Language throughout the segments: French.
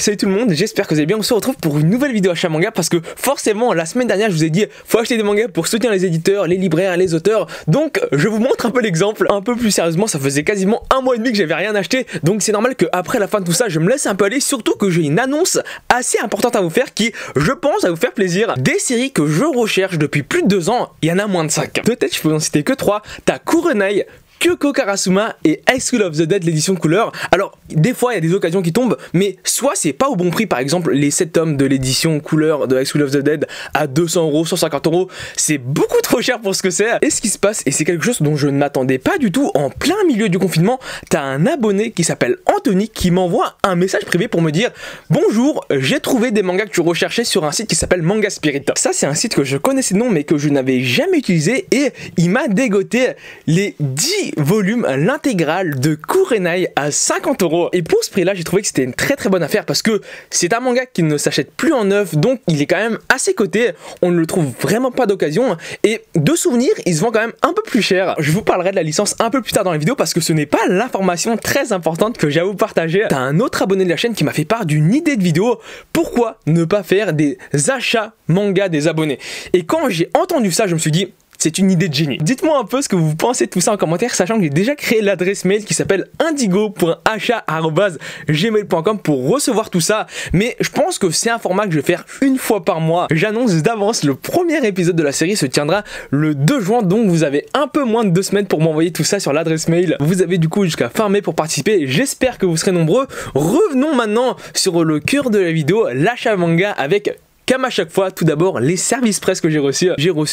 Salut tout le monde, j'espère que vous allez bien. On se retrouve pour une nouvelle vidéo achat manga parce que forcément la semaine dernière je vous ai dit faut acheter des mangas pour soutenir les éditeurs, les libraires, les auteurs. Donc je vous montre un peu l'exemple. Un peu plus sérieusement, ça faisait quasiment un mois et demi que j'avais rien acheté, donc c'est normal qu'après la fin de tout ça je me laisse un peu aller, surtout que j'ai une annonce assez importante à vous faire qui je pense va vous faire plaisir. Des séries que je recherche depuis plus de 2 ans, il y en a moins de 5. Peut-être je peux en citer que 3. T'as Kurenai, Kyoko Karasuma et High School of the Dead l'édition couleur. Alors des fois il y a des occasions qui tombent, mais soit c'est pas au bon prix, par exemple les 7 tomes de l'édition couleur de High School of the Dead à 200 €, 150 €, c'est beaucoup trop cher pour ce que c'est. Et ce qui se passe, et c'est quelque chose dont je n'attendais pas du tout, en plein milieu du confinement, t'as un abonné qui s'appelle Anthony qui m'envoie un message privé pour me dire bonjour, j'ai trouvé des mangas que tu recherchais sur un site qui s'appelle Manga Spirit. Ça c'est un site que je connaissais de nom mais que je n'avais jamais utilisé, et il m'a dégoté les 10 volume, l'intégrale de Kurenai à 50 €. Et pour ce prix là j'ai trouvé que c'était une très bonne affaire parce que c'est un manga qui ne s'achète plus en neuf, donc il est quand même assez coté, on ne le trouve vraiment pas d'occasion, et de souvenir il se vend quand même un peu plus cher. Je vous parlerai de la licence un peu plus tard dans la vidéo parce que ce n'est pas l'information très importante que j'ai à vous partager. T'as un autre abonné de la chaîne qui m'a fait part d'une idée de vidéo: pourquoi ne pas faire des achats manga des abonnés? Et quand j'ai entendu ça je me suis dit c'est une idée de génie. Dites-moi un peu ce que vous pensez de tout ça en commentaire, sachant que j'ai déjà créé l'adresse mail qui s'appelle indigo.achat@gmail.com pour recevoir tout ça. Mais je pense que c'est un format que je vais faire une fois par mois. J'annonce d'avance, le premier épisode de la série se tiendra le 2 juin, donc vous avez un peu moins de 2 semaines pour m'envoyer tout ça sur l'adresse mail. Vous avez du coup jusqu'à fin mai pour participer. J'espère que vous serez nombreux. Revenons maintenant sur le cœur de la vidéo, l'achat manga, avec comme à chaque fois, tout d'abord, les services presse que j'ai reçus.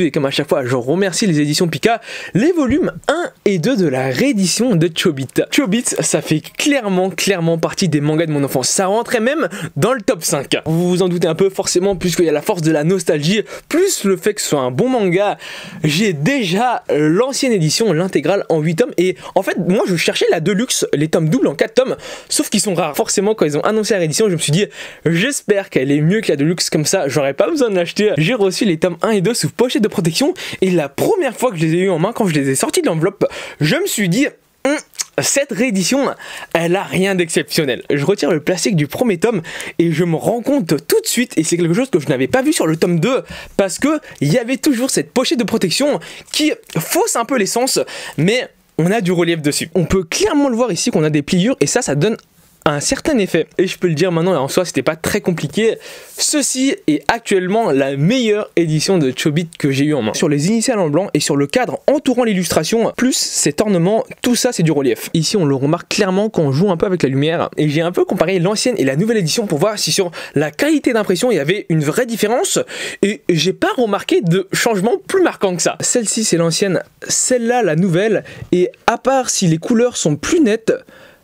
Et comme à chaque fois, je remercie les éditions Pika, les volumes 1 et 2 de la réédition de Chobits. Chobits, ça fait clairement partie des mangas de mon enfance. Ça rentrait même dans le top 5. Vous vous en doutez un peu, forcément, puisqu'il y a la force de la nostalgie, plus le fait que ce soit un bon manga. J'ai déjà l'ancienne édition, l'intégrale en 8 tomes. Et en fait, moi, je cherchais la Deluxe, les tomes doubles en 4 tomes, sauf qu'ils sont rares. Forcément, quand ils ont annoncé la réédition, je me suis dit, j'espère qu'elle est mieux que la Deluxe, comme ça j'aurais pas besoin de l'acheter. J'ai reçu les tomes 1 et 2 sous pochette de protection, et la première fois que je les ai eu en main, quand je les ai sortis de l'enveloppe, je me suis dit cette réédition, elle a rien d'exceptionnel. Je retire le plastique du premier tome et je me rends compte tout de suite, et c'est quelque chose que je n'avais pas vu sur le tome 2, parce que il y avait toujours cette pochette de protection qui fausse un peu l'essence, mais on a du relief dessus. On peut clairement le voir ici qu'on a des pliures, et ça donne un certain effet. Et je peux le dire maintenant, en soi c'était pas très compliqué, ceci est actuellement la meilleure édition de Chobits que j'ai eu en main. Sur les initiales en blanc et sur le cadre entourant l'illustration, plus cet ornement, tout ça c'est du relief. Ici on le remarque clairement quand on joue un peu avec la lumière, et j'ai un peu comparé l'ancienne et la nouvelle édition pour voir si sur la qualité d'impression il y avait une vraie différence, et j'ai pas remarqué de changement plus marquant que ça. Celle-ci c'est l'ancienne, celle-là la nouvelle, et à part si les couleurs sont plus nettes,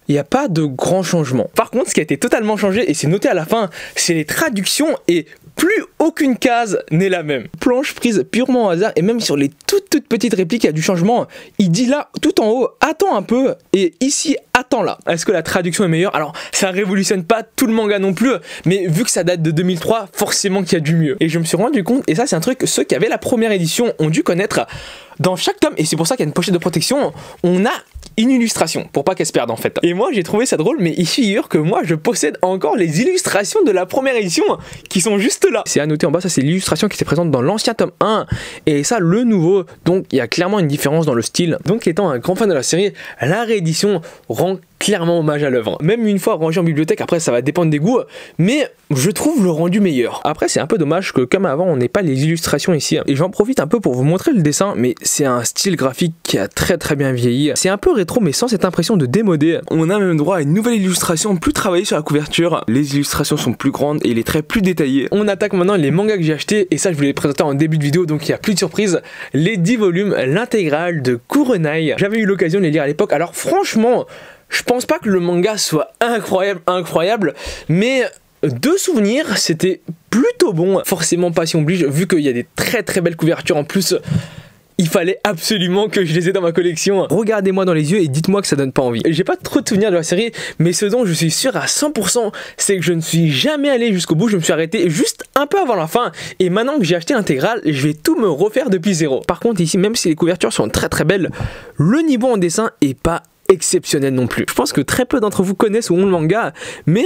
il n'y a pas de grand changement. Par contre, ce qui a été totalement changé, et c'est noté à la fin, c'est les traductions, et plus aucune case n'est la même. Planche prise purement au hasard, et même sur les toutes petites répliques, il y a du changement. Il dit là, tout en haut, attends un peu, et ici, attends là. Est-ce que la traduction est meilleure? Alors, ça révolutionne pas tout le manga non plus, mais vu que ça date de 2003, forcément qu'il y a du mieux. Et je me suis rendu compte, et ça c'est un truc que ceux qui avaient la première édition ont dû connaître, dans chaque tome, et c'est pour ça qu'il y a une pochette de protection, on a une illustration pour pas qu'elle se perde en fait. Et moi j'ai trouvé ça drôle, mais il figure que moi je possède encore les illustrations de la première édition qui sont juste là. C'est à noter en bas, ça c'est l'illustration qui était présente dans l'ancien tome 1 et ça le nouveau, donc il y a clairement une différence dans le style. Donc étant un grand fan de la série, la réédition rend clairement hommage à l'œuvre. Même une fois rangé en bibliothèque, après ça va dépendre des goûts, mais je trouve le rendu meilleur. Après c'est un peu dommage que comme avant on n'ait pas les illustrations ici, et j'en profite un peu pour vous montrer le dessin, mais c'est un style graphique qui a très bien vieilli. C'est un peu rétro mais sans cette impression de démodé. On a même droit à une nouvelle illustration plus travaillée sur la couverture, les illustrations sont plus grandes et les traits plus détaillés. On attaque maintenant les mangas que j'ai achetés, et ça je vous l'ai présenté en début de vidéo donc il n'y a plus de surprise. Les 10 volumes, l'intégrale de Kurenai. J'avais eu l'occasion de les lire à l'époque, alors franchement je pense pas que le manga soit incroyable, mais de souvenir, c'était plutôt bon. Forcément, passion oblige, vu qu'il y a des très belles couvertures en plus. Il fallait absolument que je les ai dans ma collection. Regardez-moi dans les yeux et dites-moi que ça donne pas envie. J'ai pas trop de souvenirs de la série, mais ce dont je suis sûr à 100%, c'est que je ne suis jamais allé jusqu'au bout. Je me suis arrêté juste un peu avant la fin, et maintenant que j'ai acheté l'intégrale, je vais tout me refaire depuis zéro. Par contre ici, même si les couvertures sont très belles, le niveau en dessin est pas exceptionnel non plus. Je pense que très peu d'entre vous connaissent ou ont le manga, mais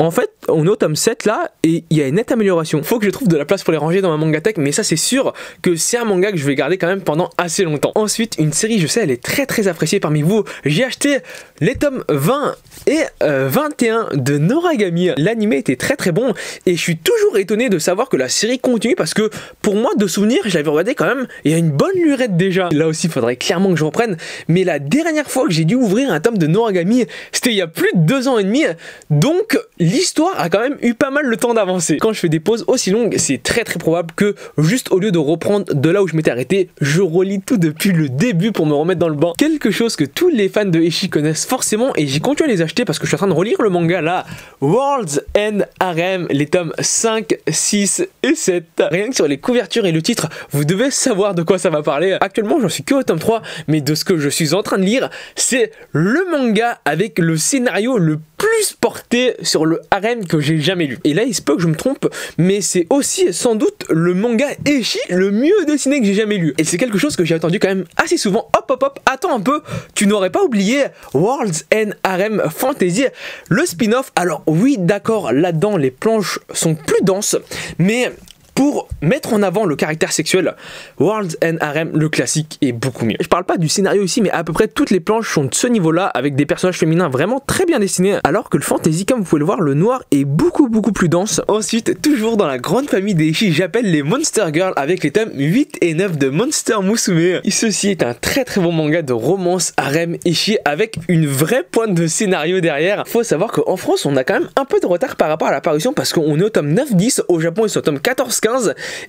En fait, on est au tome 7 là, et il y a une nette amélioration. Faut que je trouve de la place pour les ranger dans ma mangatech, mais ça c'est sûr que c'est un manga que je vais garder quand même pendant assez longtemps. Ensuite, une série, je sais, elle est très appréciée parmi vous. J'ai acheté les tomes 20 et 21 de Noragami. L'anime était très bon, et je suis toujours étonné de savoir que la série continue, parce que pour moi, de souvenir, je l'avais regardé quand même, il y a une bonne lurette déjà. Là aussi, il faudrait clairement que je reprenne, mais la dernière fois que j'ai dû ouvrir un tome de Noragami, c'était il y a plus de 2 ans et demi, donc l'histoire a quand même eu pas mal le temps d'avancer. Quand je fais des pauses aussi longues, c'est très probable que juste au lieu de reprendre de là où je m'étais arrêté, je relis tout depuis le début pour me remettre dans le bain. Quelque chose que tous les fans de Eshi connaissent forcément, et j'ai continué à les acheter parce que je suis en train de relire le manga là, World's End Harem, les tomes 5, 6 et 7. Rien que sur les couvertures et le titre, vous devez savoir de quoi ça va parler. Actuellement, j'en suis que au tome 3, mais de ce que je suis en train de lire, c'est le manga avec le scénario le plus porté sur le harem que j'ai jamais lu. Et là, il se peut que je me trompe, mais c'est aussi sans doute le manga Eshi le mieux dessiné que j'ai jamais lu. Et c'est quelque chose que j'ai entendu quand même assez souvent. Hop, attends un peu, tu n'aurais pas oublié World's End Harem Fantasy, le spin-off. Alors oui, d'accord, là-dedans, les planches sont plus denses, mais pour mettre en avant le caractère sexuel, World's End Harem, le classique, est beaucoup mieux. Je parle pas du scénario ici, mais à peu près toutes les planches sont de ce niveau-là, avec des personnages féminins vraiment très bien dessinés, alors que le fantasy, comme vous pouvez le voir, le noir est beaucoup plus dense. Ensuite, toujours dans la grande famille des Eshi, j'appelle les Monster Girls avec les tomes 8 et 9 de Monster Musume. Ceci est un très bon manga de romance harem Eshi avec une vraie pointe de scénario derrière. Faut savoir qu'en France, on a quand même un peu de retard par rapport à l'apparition, parce qu'on est au tome 9-10, au Japon ils sont au tome 14-15,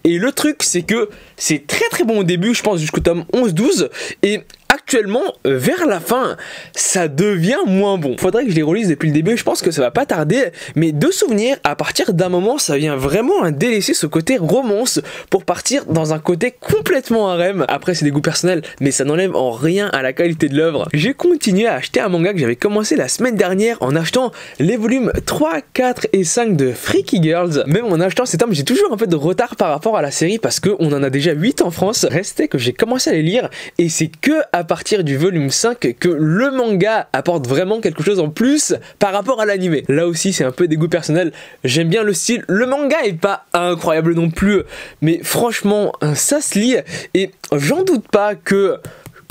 et le truc c'est que c'est très bon au début, je pense jusqu'au tome 11-12, et actuellement, vers la fin, ça devient moins bon. Faudrait que je les relise depuis le début, je pense que ça va pas tarder, mais de souvenir, à partir d'un moment, ça vient vraiment délaisser ce côté romance pour partir dans un côté complètement harem. Après, c'est des goûts personnels, mais ça n'enlève en rien à la qualité de l'œuvre. J'ai continué à acheter un manga que j'avais commencé la semaine dernière en achetant les volumes 3, 4 et 5 de Freaky Girls. Même en achetant ces tomes, j'ai toujours un peu de retard par rapport à la série parce qu'on en a déjà 8 en France. Restait que j'ai commencé à les lire, et c'est que à partir du volume 5 que le manga apporte vraiment quelque chose en plus par rapport à l'anime. Là aussi, c'est un peu des goûts personnels. J'aime bien le style. Le manga est pas incroyable non plus, mais franchement, ça se lit, et j'en doute pas que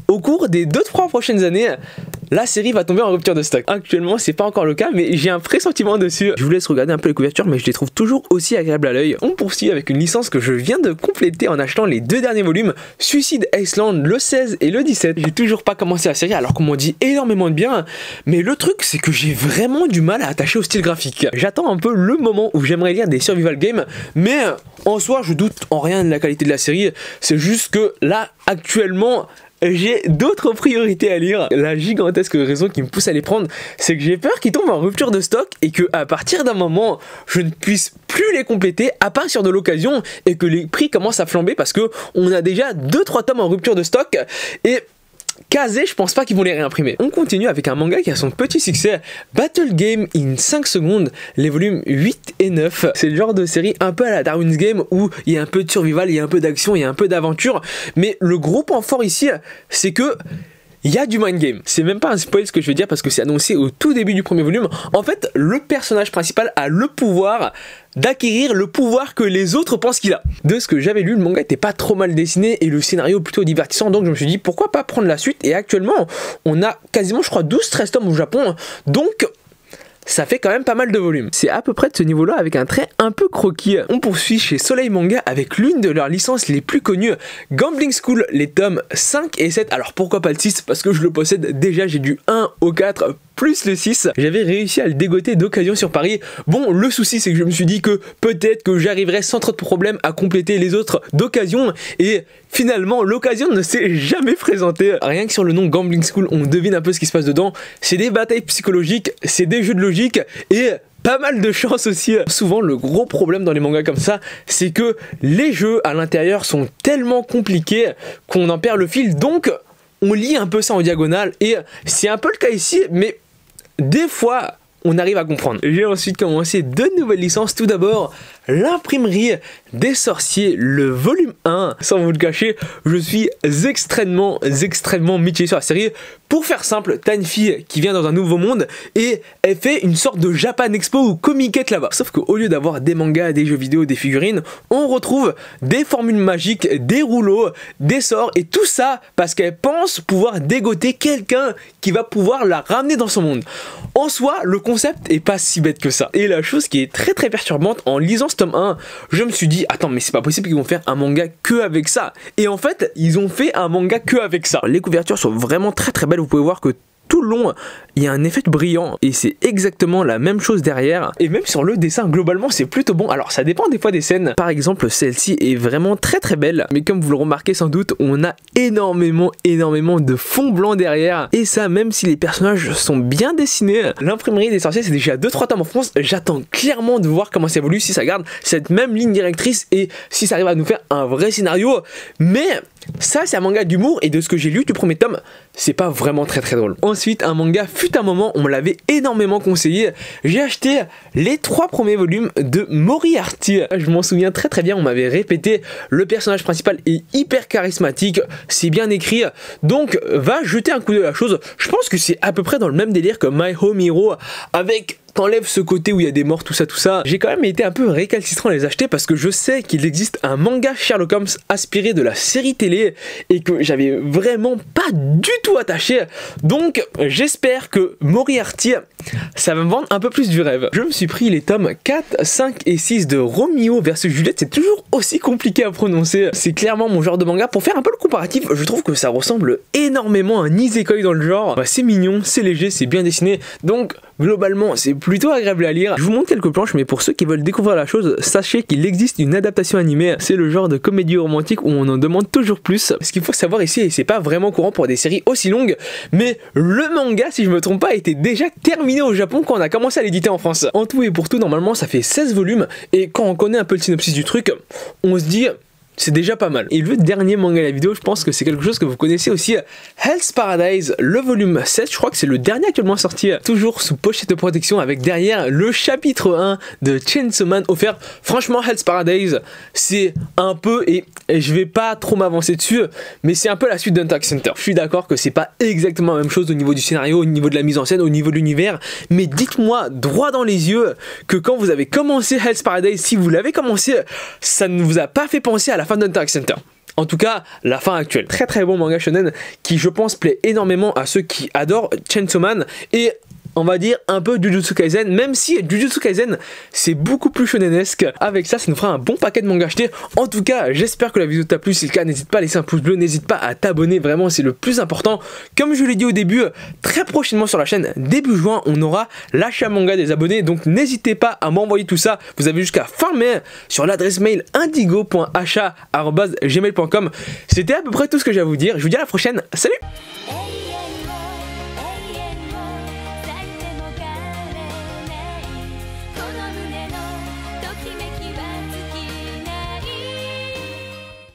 au cours des 2-3 prochaines années, la série va tomber en rupture de stock. Actuellement, c'est pas encore le cas, mais j'ai un pressentiment dessus. Je vous laisse regarder un peu les couvertures, mais je les trouve toujours aussi agréables à l'œil. On poursuit avec une licence que je viens de compléter en achetant les 2 derniers volumes, Suicide Iceland, le 16 et le 17. J'ai toujours pas commencé la série, alors qu'on m'en dit énormément de bien, mais le truc, c'est que j'ai vraiment du mal à attacher au style graphique. J'attends un peu le moment où j'aimerais lire des survival games, mais en soi, je doute en rien de la qualité de la série. C'est juste que là, actuellement, j'ai d'autres priorités à lire. La gigantesque raison qui me pousse à les prendre, c'est que j'ai peur qu'ils tombent en rupture de stock et que à partir d'un moment, je ne puisse plus les compléter à part sur de l'occasion, et que les prix commencent à flamber parce que on a déjà 2-3 tomes en rupture de stock, et Kazé, je pense pas qu'ils vont les réimprimer. On continue avec un manga qui a son petit succès, Battle Game in 5 secondes, les volumes 8 et 9. C'est le genre de série un peu à la Darwin's Game où il y a un peu de survival, il y a un peu d'action, il y a un peu d'aventure, mais le gros point fort ici, c'est que il y a du mind game. C'est même pas un spoil ce que je vais dire parce que c'est annoncé au tout début du premier volume. En fait, le personnage principal a le pouvoir d'acquérir le pouvoir que les autres pensent qu'il a. De ce que j'avais lu, le manga était pas trop mal dessiné et le scénario plutôt divertissant, donc je me suis dit pourquoi pas prendre la suite. Et actuellement, on a quasiment, je crois, 12-13 tomes au Japon, donc ça fait quand même pas mal de volume. C'est à peu près de ce niveau-là avec un trait un peu croquis. On poursuit chez Soleil Manga avec l'une de leurs licences les plus connues, Gambling School, les tomes 5 et 7. Alors pourquoi pas le 6? Parce que je le possède déjà, j'ai du 1 au 4 plus le 6. J'avais réussi à le dégoter d'occasion sur Paris. Bon, le souci c'est que je me suis dit que peut-être que j'arriverais sans trop de problèmes à compléter les autres d'occasion, et finalement l'occasion ne s'est jamais présentée. Rien que sur le nom Gambling School, on devine un peu ce qui se passe dedans. C'est des batailles psychologiques, c'est des jeux de logique et pas mal de chance aussi. Souvent le gros problème dans les mangas comme ça, c'est que les jeux à l'intérieur sont tellement compliqués qu'on en perd le fil, donc on lit un peu ça en diagonale, et c'est un peu le cas ici, mais des fois on arrive à comprendre. J'ai ensuite commencé 2 nouvelles licences. Tout d'abord, l'imprimerie des sorciers, le volume 1. Sans vous le cacher, je suis extrêmement mitigé sur la série. Pour faire simple, t'as une fille qui vient dans un nouveau monde et elle fait une sorte de Japan Expo ou Comiquette là-bas. Sauf qu'au lieu d'avoir des mangas, des jeux vidéo, des figurines, on retrouve des formules magiques, des rouleaux, des sorts et tout ça parce qu'elle pense pouvoir dégoter quelqu'un qui va pouvoir la ramener dans son monde. En soi, le concept est pas si bête que ça. Et la chose qui est très perturbante, en lisant ce tome 1, je me suis dit, attends, mais c'est pas possible qu'ils vont faire un manga que avec ça. Et en fait, ils ont fait un manga que avec ça. Les couvertures sont vraiment très belles, vous pouvez voir que tout le long, il y a un effet brillant et c'est exactement la même chose derrière. Et même sur le dessin, globalement, c'est plutôt bon. Alors, ça dépend des fois des scènes. Par exemple, celle-ci est vraiment très belle. Mais comme vous le remarquez sans doute, on a énormément de fond blanc derrière. Et ça, même si les personnages sont bien dessinés, l'imprimerie des sorciers, c'est déjà 2-3 tomes en France. J'attends clairement de voir comment ça évolue, si ça garde cette même ligne directrice et si ça arrive à nous faire un vrai scénario. Mais ça, c'est un manga d'humour et de ce que j'ai lu du premier tome, c'est pas vraiment très drôle. Ensuite, un manga, fut un moment, on me l'avait énormément conseillé. J'ai acheté les 3 premiers volumes de Moriarty. Je m'en souviens très bien, on m'avait répété, le personnage principal est hyper charismatique, c'est bien écrit, donc va jeter un coup d'œil à la chose. Je pense que c'est à peu près dans le même délire que My Home Hero, avec t'enlèves ce côté où il y a des morts, tout ça. J'ai quand même été un peu récalcitrant à les acheter parce que je sais qu'il existe un manga Sherlock Holmes inspiré de la série télé et que j'avais vraiment pas du tout attaché. Donc j'espère que Moriarty, ça va me vendre un peu plus du rêve. Je me suis pris les tomes 4, 5 et 6 de Romeo vs Juliette. C'est toujours aussi compliqué à prononcer. C'est clairement mon genre de manga. Pour faire un peu le comparatif, je trouve que ça ressemble énormément à un isekai dans le genre. C'est mignon, c'est léger, c'est bien dessiné. Donc globalement, c'est plutôt agréable à lire. Je vous montre quelques planches, mais pour ceux qui veulent découvrir la chose, sachez qu'il existe une adaptation animée. C'est le genre de comédie romantique où on en demande toujours plus. Ce qu'il faut savoir ici, et c'est pas vraiment courant pour des séries aussi longues, mais le manga, si je me trompe pas, était déjà terminé au Japon quand on a commencé à l'éditer en France. En tout et pour tout, normalement, ça fait 16 volumes, et quand on connaît un peu le synopsis du truc, on se dit... c'est déjà pas mal. Et le dernier manga de la vidéo, je pense que c'est quelque chose que vous connaissez aussi, Hell's Paradise, le volume 7, je crois que c'est le dernier actuellement sorti, toujours sous pochette de protection avec derrière le chapitre 1 de Chainsaw Man offert. Franchement, Hell's Paradise, c'est un peu, et je vais pas trop m'avancer dessus, mais c'est un peu la suite d'Hunter x Hunter. Je suis d'accord que c'est pas exactement la même chose au niveau du scénario, au niveau de la mise en scène, au niveau de l'univers, mais dites-moi droit dans les yeux que quand vous avez commencé Hell's Paradise, si vous l'avez commencé, ça ne vous a pas fait penser à la fin d'Hunter x Hunter. En tout cas, la fin actuelle. Très bon manga shonen qui, je pense, plaît énormément à ceux qui adorent Chainsaw Man et on va dire un peu Jujutsu Kaisen, même si Jujutsu Kaisen c'est beaucoup plus shonenesque. Avec ça, ça nous fera un bon paquet de mangas achetés. En tout cas, j'espère que la vidéo t'a plu. Si c'est le cas, n'hésite pas à laisser un pouce bleu, n'hésite pas à t'abonner, vraiment c'est le plus important. Comme je l'ai dit au début, très prochainement sur la chaîne, début juin, on aura l'achat manga des abonnés, donc n'hésitez pas à m'envoyer tout ça. Vous avez jusqu'à fin mai sur l'adresse mail indigo.achat@gmail.com. C'était à peu près tout ce que j'ai à vous dire. Je vous dis à la prochaine, salut.